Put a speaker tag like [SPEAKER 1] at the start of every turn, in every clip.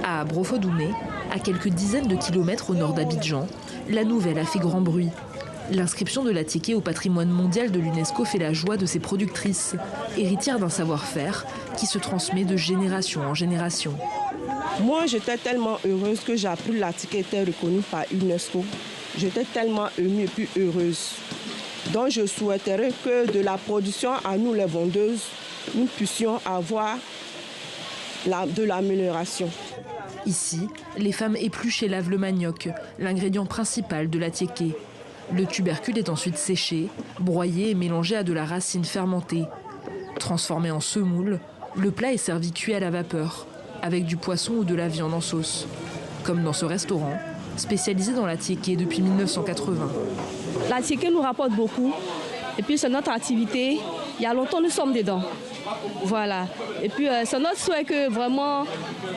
[SPEAKER 1] À Brofodoumé, à quelques dizaines de kilomètres au nord d'Abidjan, la nouvelle a fait grand bruit. L'inscription de l'Atiké au patrimoine mondial de l'UNESCO fait la joie de ses productrices, héritières d'un savoir-faire qui se transmet de génération en génération.
[SPEAKER 2] Moi, j'étais tellement heureuse que j'ai appris que l'Atiké était reconnu par l'UNESCO. J'étais tellement émue et puis heureuse. Donc, je souhaiterais que de la production à nous, les vendeuses, nous puissions avoir de l'amélioration.
[SPEAKER 1] Ici, les femmes épluchent et lavent le manioc, l'ingrédient principal de l'Atiké. Le tubercule est ensuite séché, broyé et mélangé à de la racine fermentée. Transformé en semoule, le plat est servi cuit à la vapeur, avec du poisson ou de la viande en sauce. Comme dans ce restaurant, spécialisé dans l'Atiké depuis 1980.
[SPEAKER 3] L'Atiké nous rapporte beaucoup. Et puis c'est notre activité. Il y a longtemps, nous sommes dedans. Voilà. Et puis c'est notre souhait que vraiment,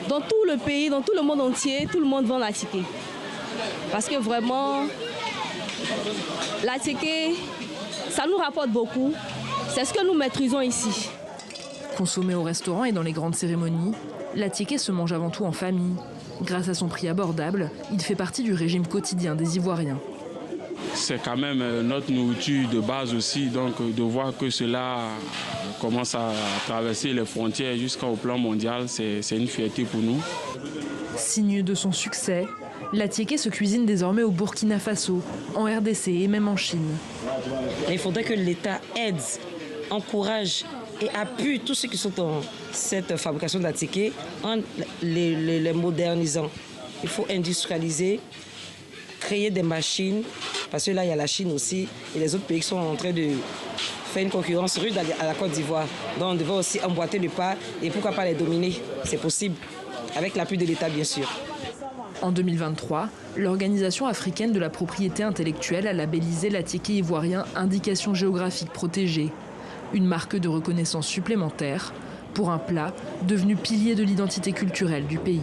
[SPEAKER 3] dans tout le pays, dans tout le monde entier, tout le monde vend l'Atiké. Parce que vraiment, l'Atiké, ça nous rapporte beaucoup. C'est ce que nous maîtrisons ici.
[SPEAKER 1] Consommé au restaurant et dans les grandes cérémonies, l'Atiké se mange avant tout en famille. Grâce à son prix abordable, il fait partie du régime quotidien des Ivoiriens.
[SPEAKER 4] C'est quand même notre nourriture de base aussi, donc de voir que cela commence à traverser les frontières jusqu'au plan mondial, c'est une fierté pour nous.
[SPEAKER 1] Signe de son succès, l'Atiké se cuisine désormais au Burkina Faso, en RDC et même en Chine.
[SPEAKER 5] Il faudrait que l'État aide, encourage et appuie tous ceux qui sont dans cette fabrication d'Atiké en les modernisant. Il faut industrialiser, créer des machines, parce que là, il y a la Chine aussi et les autres pays qui sont en train de faire une concurrence rude à la Côte d'Ivoire. Donc, on devrait aussi emboîter le pas et pourquoi pas les dominer. C'est possible, avec l'appui de l'État, bien sûr.
[SPEAKER 1] En 2023, l'Organisation africaine de la propriété intellectuelle a labellisé l'Atiké ivoirien indication géographique protégée, une marque de reconnaissance supplémentaire pour un plat devenu pilier de l'identité culturelle du pays.